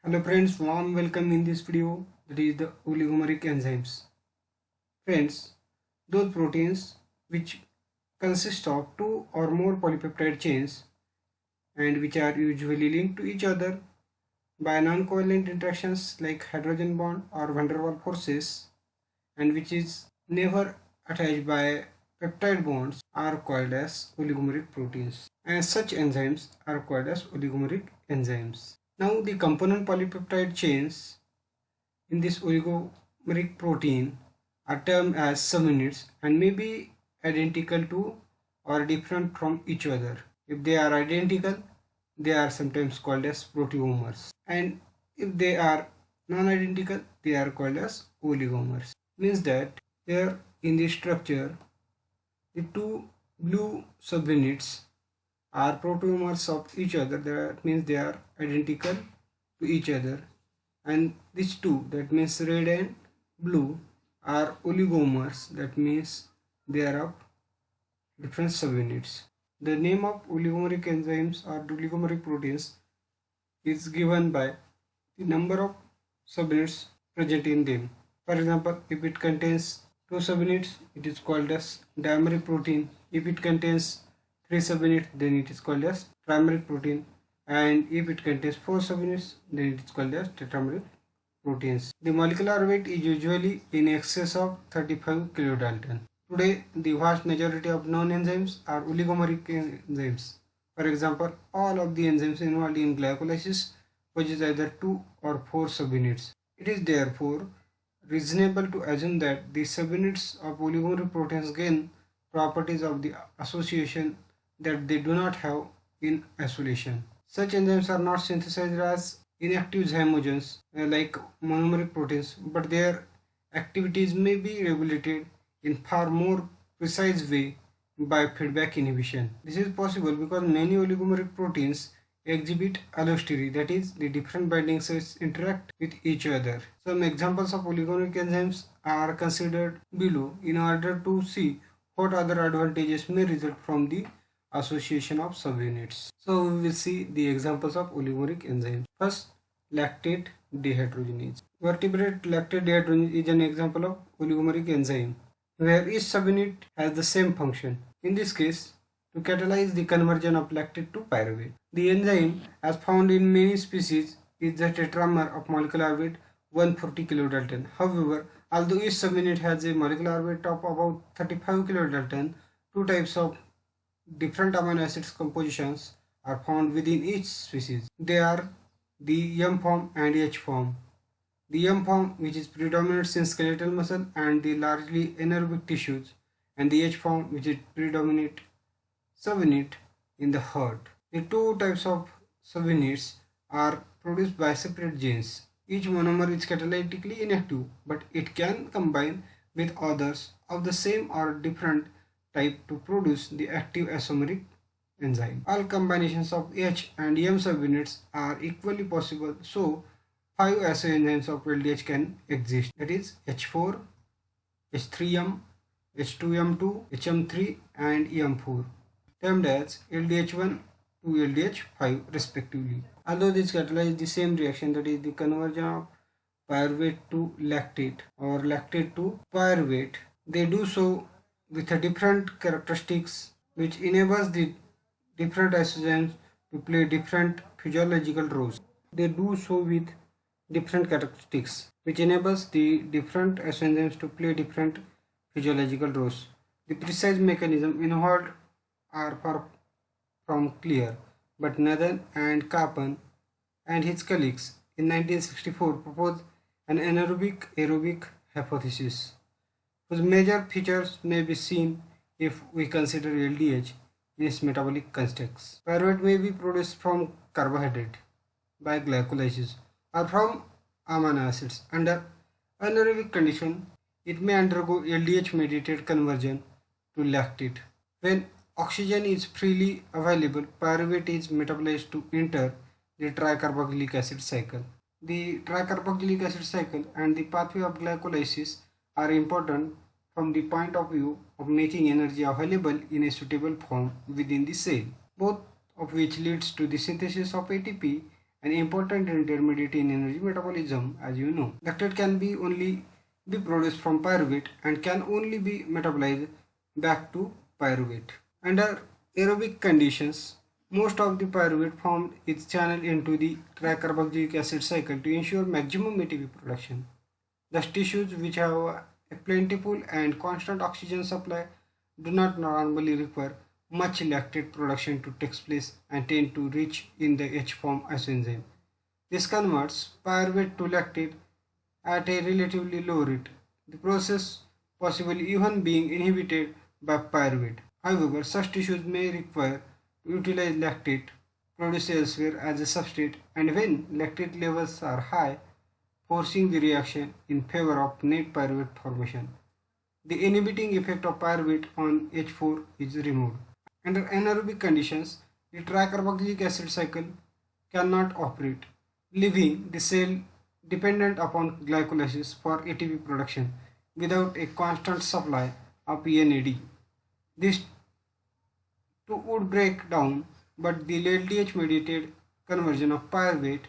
Hello friends, warm welcome in this video, that is the oligomeric enzymes. Friends, those proteins which consist of two or more polypeptide chains and which are usually linked to each other by non-covalent interactions like hydrogen bond or van der Waals forces, and which is never attached by peptide bonds, are called as oligomeric proteins, and such enzymes are called as oligomeric enzymes. Now the component polypeptide chains in this oligomeric protein are termed as subunits and may be identical to or different from each other. If they are identical, they are sometimes called as proteomers, and if they are non-identical, they are called as oligomers. Means that here in this structure, the two blue subunits are proteomers of each other. That means they are identical to each other, and these two, that means red and blue, are oligomers. That means they are of different subunits. The name of oligomeric enzymes or oligomeric proteins is given by the number of subunits present in them. For example, if it contains two subunits, it is called as dimeric protein. If it contains three subunits, then it is called as trimeric protein. And if it contains four subunits, then it is called as tetrameric proteins. The molecular weight is usually in excess of 35 kilodalton. Today, the vast majority of known enzymes are oligomeric enzymes. For example, all of the enzymes involved in glycolysis possess either two or four subunits. It is therefore reasonable to assume that the subunits of oligomeric proteins gain properties of the association that they do not have in isolation. Such enzymes are not synthesized as inactive zymogens like monomeric proteins, but their activities may be regulated in far more precise way by feedback inhibition. This is possible because many oligomeric proteins exhibit allostery, that is, the different binding sites interact with each other. Some examples of oligomeric enzymes are considered below in order to see what other advantages may result from the association of subunits. So we will see the examples of oligomeric enzymes. First, lactate dehydrogenase. Vertebrate lactate dehydrogenase is an example of oligomeric enzyme where each subunit has the same function. In this case, to catalyze the conversion of lactate to pyruvate. The enzyme, as found in many species, is the tetramer of molecular weight 140 kilodalton. However, although each subunit has a molecular weight of about 35 kilodalton, two types of different amino acids compositions are found within each species. They are the M form and H form. The M form, which is predominates in skeletal muscle and the largely anaerobic tissues, and the H form, which is predominant subunit in the heart. The two types of subunits are produced by separate genes. Each monomer is catalytically inactive, but it can combine with others of the same or different type to produce the active isomeric enzyme. All combinations of H and M subunits are equally possible, so 5 isoenzymes of LDH can exist, that is H4, H3M, H2M2, HM3 and EM4, termed as LDH1 to LDH5 respectively. Although this catalyzes the same reaction, that is the conversion of pyruvate to lactate or lactate to pyruvate, they do so with a different characteristics which enables the different isoenzymes to play different physiological roles. They do so with different characteristics which enables the different isoenzymes to play different physiological roles. The precise mechanism involved are far from clear, but Nathan and Kaplan and his colleagues in 1964 proposed an anaerobic aerobic hypothesis whose major features may be seen if we consider LDH in its metabolic context. Pyruvate may be produced from carbohydrate by glycolysis or from amino acids. Under anaerobic condition, it may undergo LDH mediated conversion to lactate. When oxygen is freely available, pyruvate is metabolized to enter the tricarboxylic acid cycle. The tricarboxylic acid cycle and the pathway of glycolysis are important from the point of view of making energy available in a suitable form within the cell, both of which leads to the synthesis of ATP an important intermediate in energy metabolism, as you know. Lactate can be only be produced from pyruvate and can only be metabolized back to pyruvate. Under aerobic conditions, most of the pyruvate formed is channeled into the tricarboxylic acid cycle to ensure maximum ATP production. Thus, tissues which have a plentiful and constant oxygen supply do not normally require much lactate production to take place and tend to rich in the H-form isoenzyme. This converts pyruvate to lactate at a relatively low rate, the process possibly even being inhibited by pyruvate. However, such tissues may require to utilize lactate produced elsewhere as a substrate, and when lactate levels are high, forcing the reaction in favor of net pyruvate formation. The inhibiting effect of pyruvate on H4 is removed. Under anaerobic conditions, the tricarboxylic acid cycle cannot operate, leaving the cell dependent upon glycolysis for ATP production without a constant supply of NAD. This too would break down, but the LDH mediated conversion of pyruvate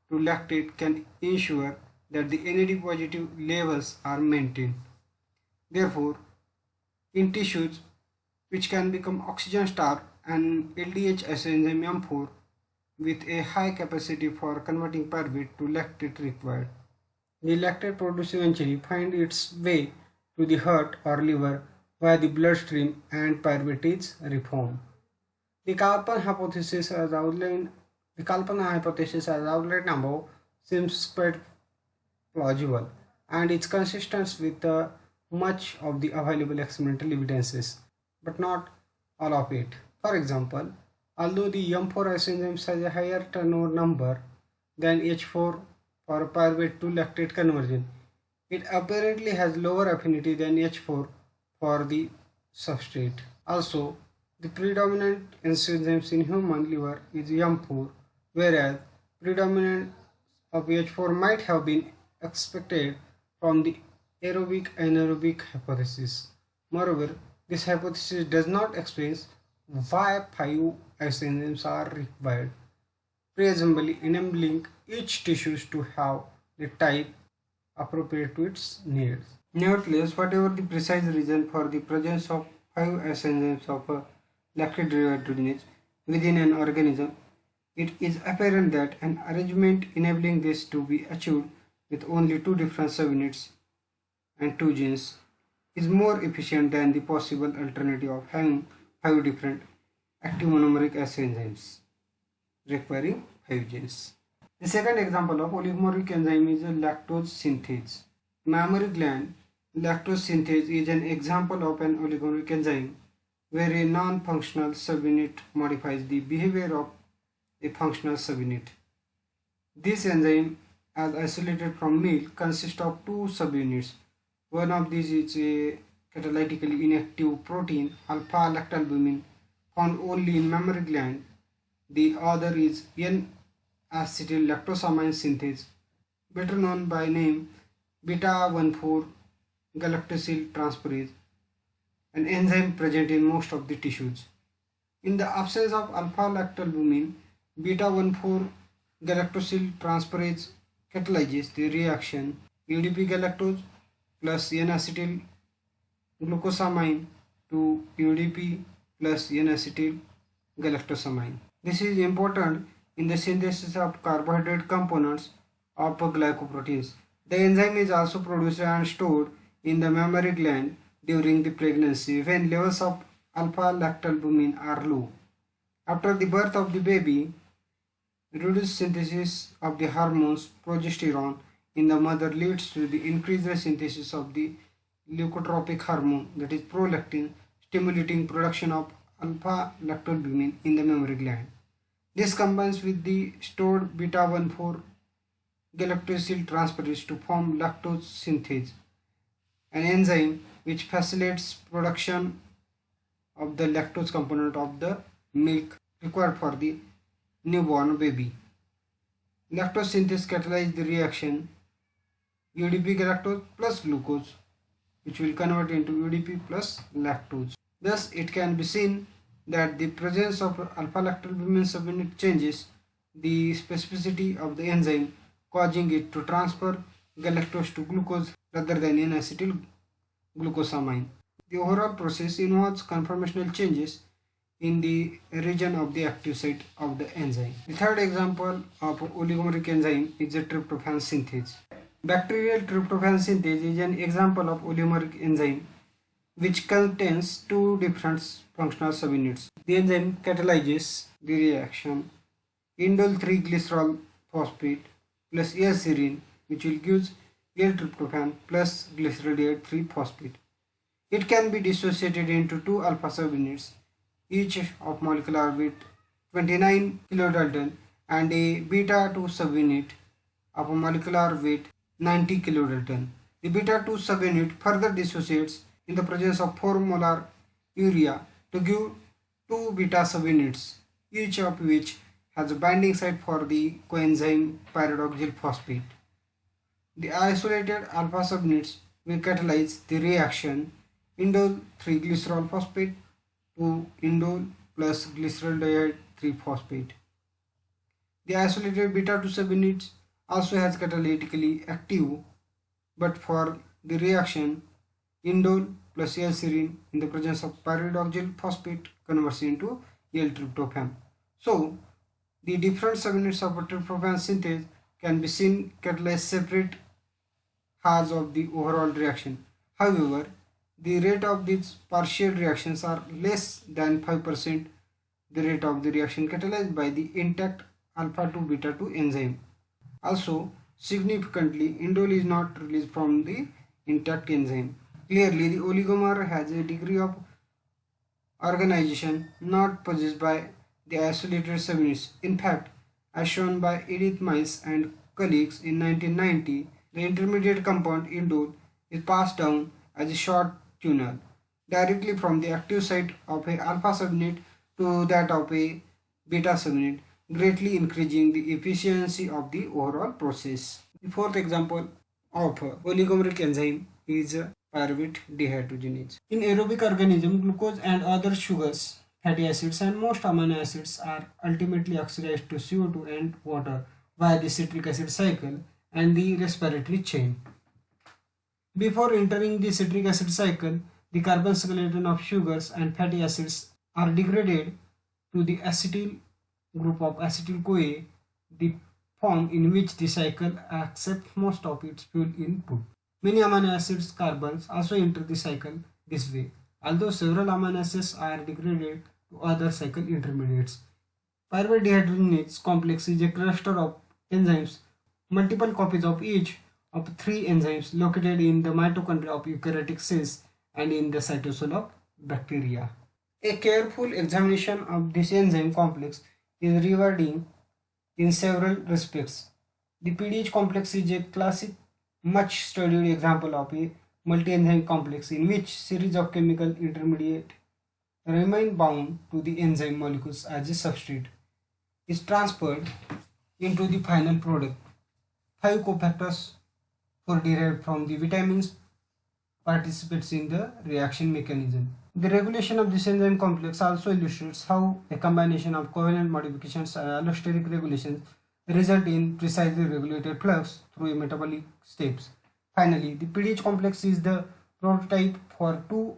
to lactate can ensure that the NAD positive levels are maintained. Therefore, in tissues which can become oxygen starved, an LDH isoenzyme M4 with a high capacity for converting pyruvate to lactate required. The lactate produced eventually find its way to the heart or liver via the bloodstream and pyruvate is reformed. The Kalpan hypothesis as outlined above seems quite plausible and it's consistent with much of the available experimental evidences, but not all of it. For example, although the M4 isoenzyme has a higher turnover number than H4 for pyruvate to lactate conversion, it apparently has lower affinity than H4 for the substrate. Also, the predominant enzymes in human liver is M4, whereas predominance of H4 might have been expected from the aerobic anaerobic hypothesis. Moreover, this hypothesis does not explain why 5 isoenzymes are required, presumably enabling each tissue to have the type appropriate to its needs. Nevertheless, whatever the precise reason for the presence of 5 isoenzymes of a lactate dehydrogenase within an organism, it is apparent that an arrangement enabling this to be achieved with only 2 different subunits and 2 genes is more efficient than the possible alternative of having 5 different active monomeric enzymes requiring 5 genes. The second example of oligomeric enzyme is lactose synthase. Mammary gland lactose synthase is an example of an oligomeric enzyme where a non-functional subunit modifies the behavior of a functional subunit. This enzyme, as isolated from milk, consists of 2 subunits. One of these is a catalytically inactive protein, alpha-lactalbumin, found only in mammary gland. The other is N-acetyl-lactosamine synthase, better known by name beta-1,4-galactosyl transferase, an enzyme present in most of the tissues. In the absence of alpha-lactalbumin, beta-1,4-galactosyl transferase catalyzes the reaction UDP galactose plus N-acetyl glucosamine to UDP plus N-acetyl galactosamine. This is important in the synthesis of carbohydrate components of glycoproteins. The enzyme is also produced and stored in the mammary gland during the pregnancy when levels of alpha-lactalbumin are low. After the birth of the baby, reduced synthesis of the hormones progesterone in the mother leads to the increased synthesis of the leukotropic hormone, that is prolactin, stimulating production of alpha-lactalbumin in the mammary gland. This combines with the stored beta-1,4-galactosyl transferase to form lactose synthase, an enzyme which facilitates production of the lactose component of the milk required for the newborn baby. Lactose synthase catalyzes the reaction UDP galactose plus glucose, which will convert into UDP plus lactose. Thus, it can be seen that the presence of alpha-lactalbumin subunit changes the specificity of the enzyme, causing it to transfer galactose to glucose rather than in acetyl glucosamine. The overall process involves conformational changes in the region of the active site of the enzyme. The third example of oligomeric enzyme is the tryptophan synthase. Bacterial tryptophan synthase is an example of oligomeric enzyme which contains two different functional subunits. The enzyme catalyzes the reaction indole 3-glycerol phosphate plus L-serine, which will give L-tryptophan plus glyceraldehyde 3-phosphate. It can be dissociated into two alpha subunits, each of molecular weight 29 kilodalton, and a beta 2 subunit of a molecular weight 90 kilodalton. The beta 2 subunit further dissociates in the presence of 4 molar urea to give two beta subunits, each of which has a binding site for the coenzyme pyridoxal phosphate. The isolated alpha subunits will catalyze the reaction indole 3-glycerol phosphate to indole plus glyceraldehyde 3-phosphate. The isolated beta 2 subunits also has catalytically active, but for the reaction indole plus L-serine in the presence of pyridoxal phosphate converts into L-tryptophan. So, the different subunits of a tryptophan synthase can be seen catalyze separate halves of the overall reaction. However, the rate of these partial reactions are less than 5% the rate of the reaction catalyzed by the intact alpha 2 beta 2 enzyme. Also, significantly, indole is not released from the intact enzyme. Clearly, the oligomer has a degree of organization not possessed by the isolated subunits. In fact, as shown by Edith Miles and colleagues in 1990, the intermediate compound indole is passed down as a short tunnel directly from the active site of a alpha subunit to that of a beta subunit, greatly increasing the efficiency of the overall process. The fourth example of oligomeric enzyme is pyruvate dehydrogenase. In aerobic organism, glucose and other sugars, fatty acids and most amino acids are ultimately oxidized to CO2 and water via the citric acid cycle and the respiratory chain. Before entering the citric acid cycle, the carbon skeleton of sugars and fatty acids are degraded to the acetyl group of acetyl-CoA, the form in which the cycle accepts most of its fuel input. Many amino acids carbons also enter the cycle this way, although several amino acids are degraded to other cycle intermediates. Pyruvate dehydrogenase complex is a cluster of enzymes, multiple copies of each of three enzymes located in the mitochondria of eukaryotic cells and in the cytosol of bacteria. A careful examination of this enzyme complex is rewarding in several respects. The PDH complex is a classic, much studied example of a multi-enzyme complex in which series of chemical intermediate remain bound to the enzyme molecules as a substrate is transferred into the final product. 5 cofactors were derived from the vitamins participates in the reaction mechanism. The regulation of this enzyme complex also illustrates how a combination of covalent modifications and allosteric regulations result in precisely regulated flux through metabolic steps. Finally, the PDH complex is the prototype for two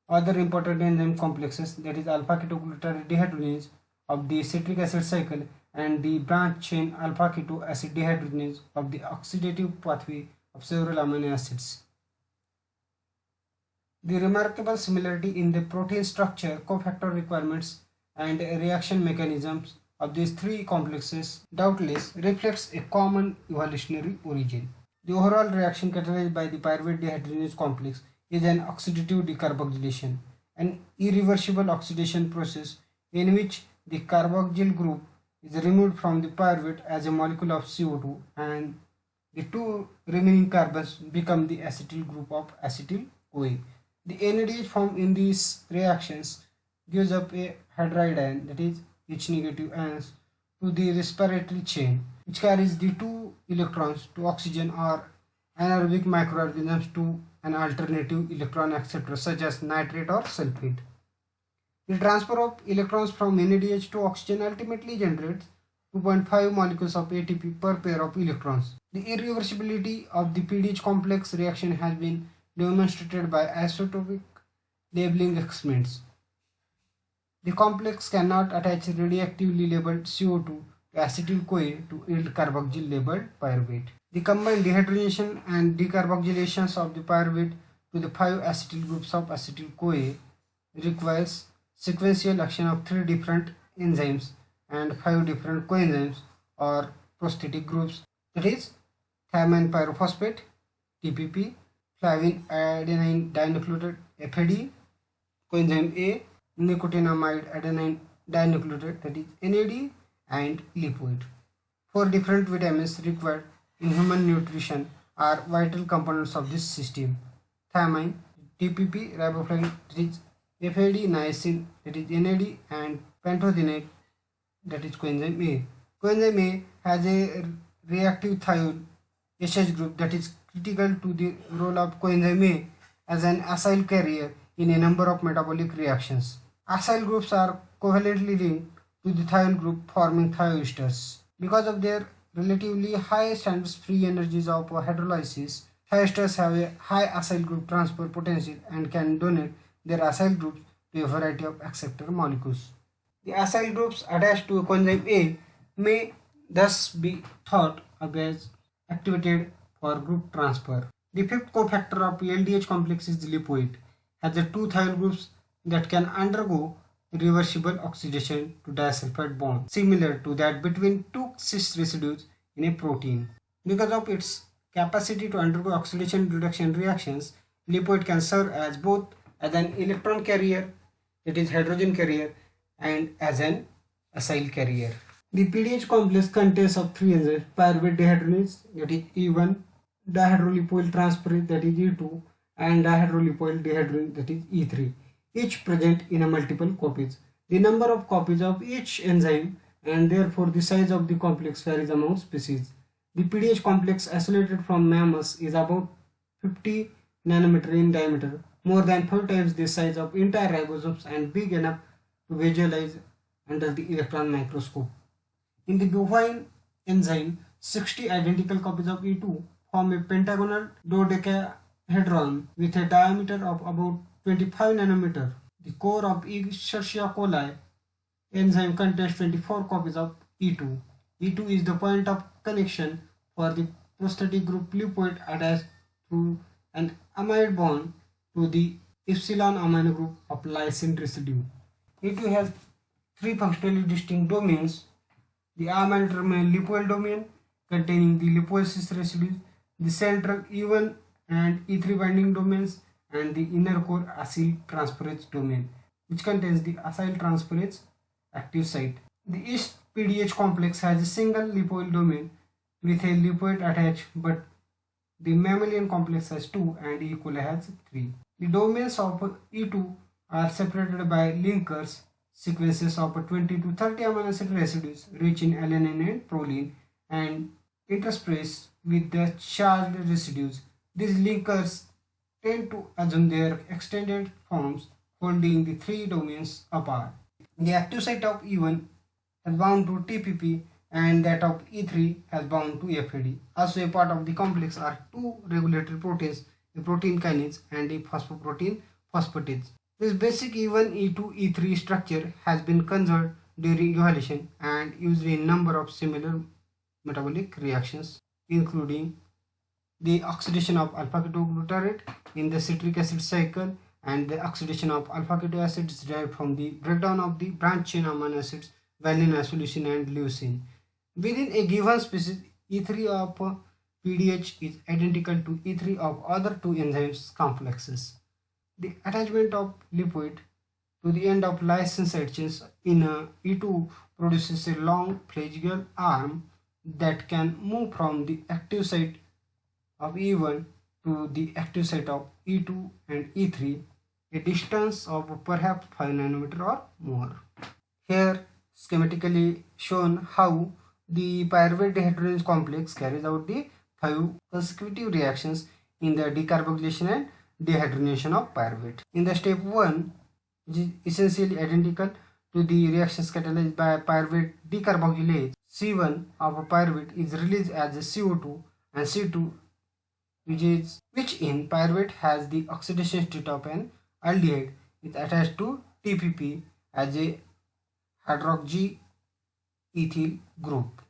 other important enzyme complexes, that is alpha-ketoglutarate dehydrogenase of the citric acid cycle and the branch chain alpha-keto acid dehydrogenase of the oxidative pathway of several amino acids. The remarkable similarity in the protein structure, cofactor requirements, and reaction mechanisms of these three complexes doubtless reflects a common evolutionary origin. The overall reaction catalyzed by the pyruvate dehydrogenase complex is an oxidative decarboxylation, an irreversible oxidation process in which the carboxyl group is removed from the pyruvate as a molecule of CO2 and the two remaining carbons become the acetyl group of acetyl-CoA. The NADH formed in these reactions gives up a hydride ion, that is H negative ions, to the respiratory chain, which carries the two electrons to oxygen or anaerobic microorganisms to an alternative electron acceptor such as nitrate or sulfate. The transfer of electrons from NADH to oxygen ultimately generates 2.5 molecules of ATP per pair of electrons. The irreversibility of the PDH complex reaction has been demonstrated by isotopic labeling experiments. The complex cannot attach radioactively labeled CO2 to acetyl-CoA to yield carboxyl labeled pyruvate. The combined dehydrogenation and decarboxylations of the pyruvate to the 5 acetyl groups of acetyl-CoA requires sequential action of 3 different enzymes and 5 different coenzymes or prosthetic groups, that is thiamine pyrophosphate TPP, flavin adenine dinucleotide FAD, coenzyme A, nicotinamide adenine dinucleotide, that is NAD, and lipoid. 4 different vitamins required in human nutrition are vital components of this system: thiamine, TPP, riboflavin, that is FAD, niacin, that is NAD, and pantothenate, that is coenzyme A. Coenzyme A has a reactive thiol SH group that is critical to the role of coenzyme A as an acyl carrier in a number of metabolic reactions. Acyl groups are covalently linked to the thiol group, forming thioesters. Because of their relatively high standard free energies of hydrolysis, thioesters have a high acyl group transfer potential and can donate their acyl groups to a variety of acceptor molecules. The acyl groups attached to a coenzyme A may thus be thought of as activated for group transfer. The fifth cofactor of LDH complex is the lipoid. Has the 2 thiol groups that can undergo reversible oxidation to disulfide bond, similar to that between 2 cis residues in a protein. Because of its capacity to undergo oxidation reduction reactions, lipoid can serve as both as an electron carrier, that is hydrogen carrier, and as an acyl carrier. The PDH complex contains of 3 enzymes: pyruvate dehydrogenase, that is E1, dihydrolipoyl transferase, that is E2, and dihydrolipoyl dehydrogenase, that is E3, each present in a multiple copies. The number of copies of each enzyme and therefore the size of the complex varies among species. The PDH complex isolated from mammals is about 50 nanometer in diameter, more than 4 times the size of entire ribosomes and big enough to visualize under the electron microscope. In the bovine enzyme, 60 identical copies of E2 form a pentagonal dodecahedron with a diameter of about 25 nanometer. The core of Escherichia coli enzyme contains 24 copies of E2. E2 is the point of connection for the prosthetic group lipoid attached through an amide bond to the epsilon amino group of lysine residue. E2 has 3 functionally distinct domains: the amide terminal lipoyl domain containing the lipoisis residues, the central E1 and E3 binding domains, and the inner core acyl transferase domain, which contains the acyl transferase active site. The East PDH complex has a single lipoyl domain with a lipoid attached, but the mammalian complex has 2 and E. coli has 3. The domains of E2 are separated by linkers, sequences of 20 to 30 amino acid residues rich in alanine and proline, and interspersed with the charged residues. These linkers tend to assume their extended forms, holding the 3 domains apart. The active site of E1 has bound to TPP and that of E3 has bound to FAD. Also a part of the complex are 2 regulatory proteins, a protein kinase and a phosphoprotein phosphatase. This basic E1, E2, E3 structure has been conserved during evolution and used in a number of similar metabolic reactions, including the oxidation of alpha-ketoglutarate in the citric acid cycle and the oxidation of alpha-keto acids derived from the breakdown of the branch chain amino acids valine, isoleucine, and leucine. Within a given species, E3 of PDH is identical to E3 of other 2 enzymes complexes. The attachment of lipoid to the end of lysine side chains in E2 produces a long phalangeal arm that can move from the active site of E1 to the active site of E2 and E3, a distance of perhaps 5 nanometer or more. Here schematically shown how the pyruvate dehydrogenase complex carries out the 5 consecutive reactions in the decarboxylation and dehydrogenation of pyruvate. In the step 1, which is essentially identical to the reactions catalyzed by pyruvate decarboxylase, C1 of a pyruvate is released as a CO2 and C2 which in pyruvate has the oxidation state of an aldehyde is attached to TPP as a hydroxyethyl group.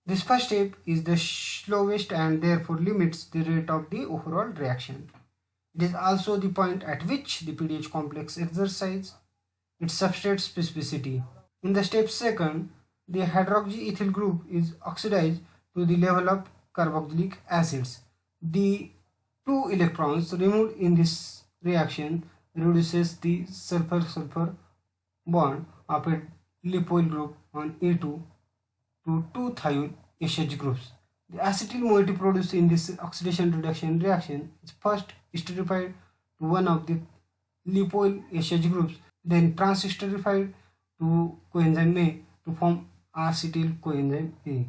This first step is the slowest and therefore limits the rate of the overall reaction. It is also the point at which the PDH complex exercises its substrate specificity. In the step second, the hydroxyethyl group is oxidized to the level of carboxylic acids. The 2 electrons removed in this reaction reduces the sulfur-sulfur bond of a lipoyl group on E2 to 2 thiol SH groups. The acetyl moiety produced in this oxidation reduction reaction is first esterified to one of the lipoyl SH groups, then trans-esterified to coenzyme A to form acetyl coenzyme A.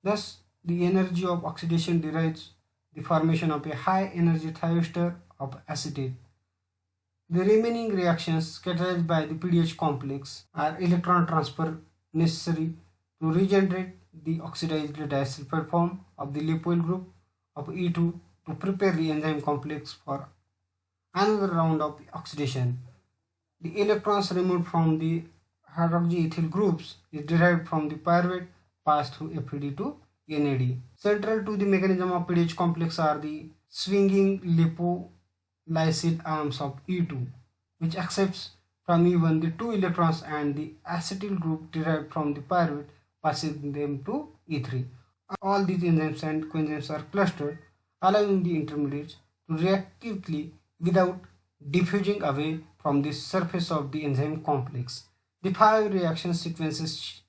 Thus, the energy of oxidation derives the formation of a high energy thioester of acetate. The remaining reactions catalyzed by the PDH complex are electron transfer necessary to regenerate the oxidized disulfide form of the lipoyl group of E2 to prepare the enzyme complex for another round of oxidation. The electrons removed from the hydroxyethyl groups is derived from the pyruvate passed through FAD to NAD. Central to the mechanism of PDH complex are the swinging lipolysyl arms of E2, which accepts from E1 the 2 electrons and the acetyl group derived from the pyruvate passing them to E3. All these enzymes and coenzymes are clustered, allowing the intermediates to react quickly without diffusing away from the surface of the enzyme complex. The 5 reaction sequences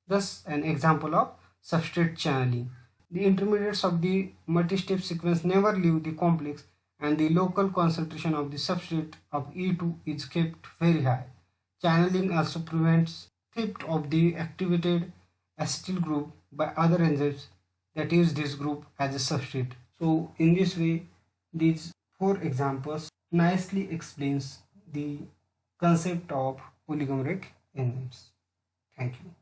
thus an example of substrate channeling. The intermediates of the multi-step sequence never leave the complex and the local concentration of the substrate of E2 is kept very high. Channeling also prevents theft of the activated acetyl group by other enzymes that use this group as a substrate. So in this way, these 4 examples nicely explains the concept of oligomeric enzymes. Thank you.